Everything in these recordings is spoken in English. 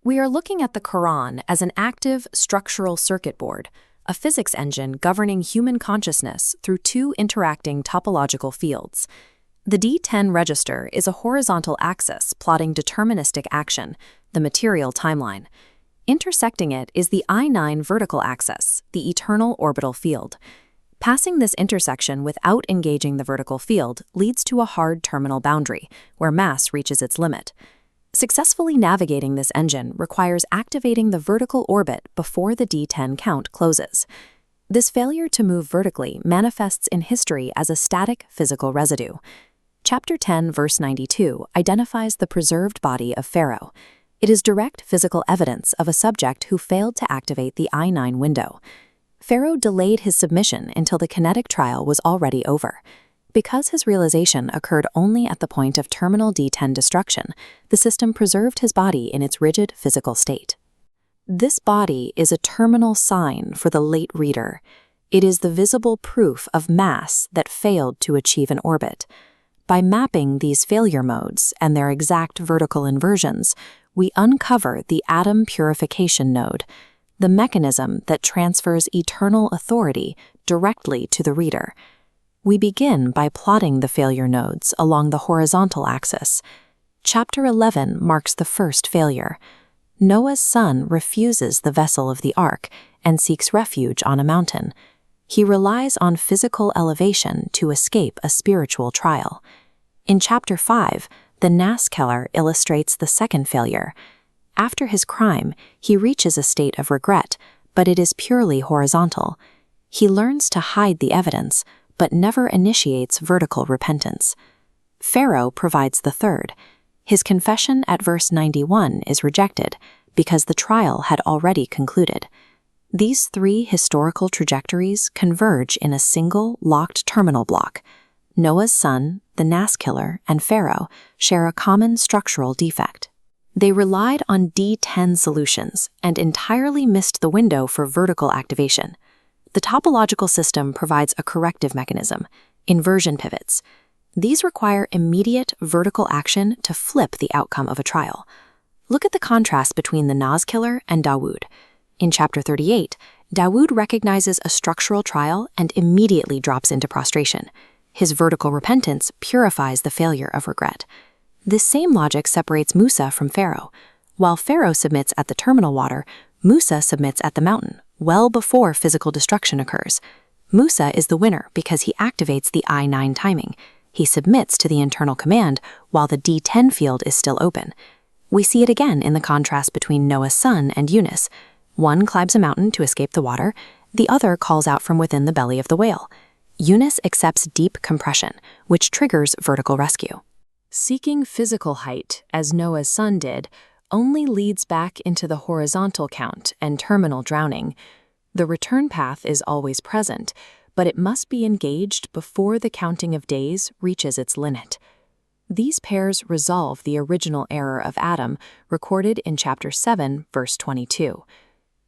We are looking at the Quran as an active structural circuit board, a physics engine governing human consciousness through two interacting topological fields. The D10 register is a horizontal axis plotting deterministic action, the material timeline. Intersecting it is the I9 vertical axis, the eternal orbital field. Passing this intersection without engaging the vertical field leads to a hard terminal boundary, where mass reaches its limit. Successfully navigating this engine requires activating the vertical orbit before the D10 count closes. This failure to move vertically manifests in history as a static physical residue. Chapter 10, verse 92 identifies the preserved body of Pharaoh. It is direct physical evidence of a subject who failed to activate the I9 window. Pharaoh delayed his submission until the kinetic trial was already over. Because his realization occurred only at the point of terminal D10 destruction, the system preserved his body in its rigid physical state. This body is a terminal sign for the late reader. It is the visible proof of mass that failed to achieve an orbit. By mapping these failure modes and their exact vertical inversions, we uncover the atom purification node, the mechanism that transfers eternal authority directly to the reader. We begin by plotting the failure nodes along the horizontal axis. Chapter 11 marks the first failure. Noah's son refuses the vessel of the ark and seeks refuge on a mountain. He relies on physical elevation to escape a spiritual trial. In Chapter 5, the Nas-killer illustrates the second failure. After his crime, he reaches a state of regret, but it is purely horizontal. He learns to hide the evidence, but never initiates vertical repentance. Pharaoh provides the third. His confession at verse 91 is rejected because the trial had already concluded. These three historical trajectories converge in a single locked terminal block. Noah's son, the Nas-killer, and Pharaoh share a common structural defect. They relied on D10 solutions and entirely missed the window for vertical activation. The topological system provides a corrective mechanism, inversion pivots. These require immediate vertical action to flip the outcome of a trial. Look at the contrast between the Nas-killer and Dawud. In Chapter 38, Dawud recognizes a structural trial and immediately drops into prostration. His vertical repentance purifies the failure of regret. This same logic separates Musa from Pharaoh. While Pharaoh submits at the terminal water, Musa submits at the mountain, well before physical destruction occurs. Musa is the winner because he activates the I9 timing. He submits to the internal command while the D10 field is still open. We see it again in the contrast between Noah's son and Yunus. One climbs a mountain to escape the water, the other calls out from within the belly of the whale. Yunus accepts deep compression, which triggers vertical rescue. Seeking physical height, as Noah's son did, only leads back into the horizontal count and terminal drowning. The return path is always present, but it must be engaged before the counting of days reaches its limit. These pairs resolve the original error of Adam, recorded in Chapter 7, verse 22.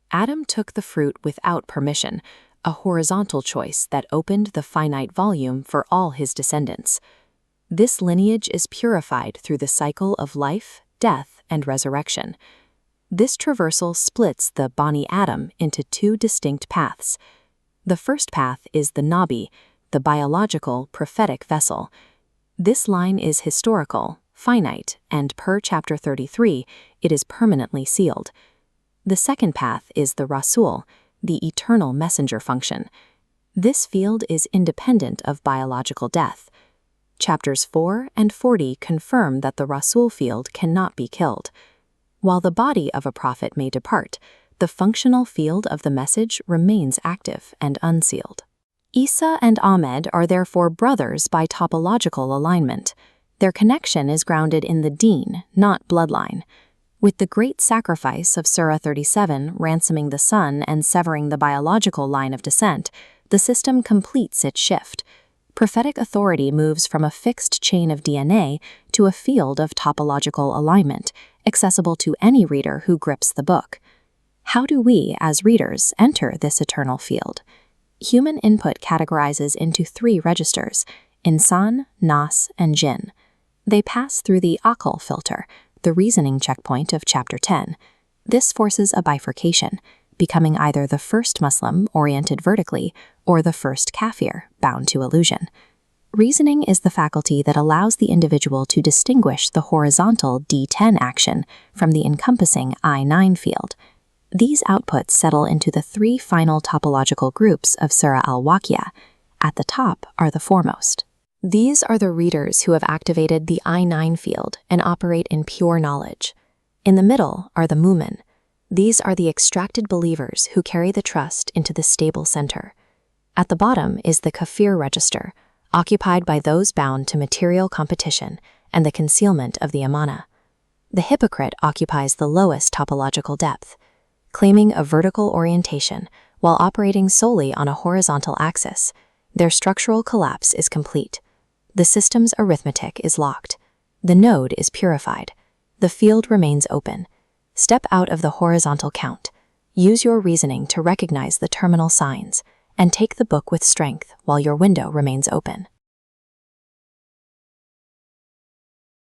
Adam took the fruit without permission, a horizontal choice that opened the finite volume for all his descendants. This lineage is purified through the cycle of life, death, and resurrection. This traversal splits the Bani Adam into two distinct paths. The first path is the Nabi, the biological, prophetic vessel. This line is historical, finite, and per Chapter 33, it is permanently sealed. The second path is the Rasul, the eternal messenger function. This field is independent of biological death. Chapters 4 and 40 confirm that the Rasul field cannot be killed. While the body of a prophet may depart, the functional field of the message remains active and unsealed. Isa and Ahmed are therefore brothers by topological alignment. Their connection is grounded in the deen, not bloodline. With the great sacrifice of Surah 37 ransoming the son and severing the biological line of descent, the system completes its shift. Prophetic authority moves from a fixed chain of DNA to a field of topological alignment, accessible to any reader who grips the book. How do we, as readers, enter this eternal field? Human input categorizes into three registers: insan, nas, and jinn. They pass through the aql filter, the reasoning checkpoint of Chapter 10. This forces a bifurcation, becoming either the first Muslim oriented vertically or the first kafir bound to illusion. Reasoning is the faculty that allows the individual to distinguish the horizontal D10 action from the encompassing I9 field. These outputs settle into the three final topological groups of Surah al-Waqi'ah. At the top are the foremost. These are the readers who have activated the I9 field and operate in pure knowledge. In the middle are the mu'min. These are the extracted believers who carry the trust into the stable center. At the bottom is the kafir register, occupied by those bound to material competition and the concealment of the Amanat. The hypocrite occupies the lowest topological depth, claiming a vertical orientation while operating solely on a horizontal axis. Their structural collapse is complete. The system's arithmetic is locked. The node is purified. The field remains open. Step out of the horizontal count. Use your reasoning to recognize the terminal signs, and take the book with strength while your window remains open.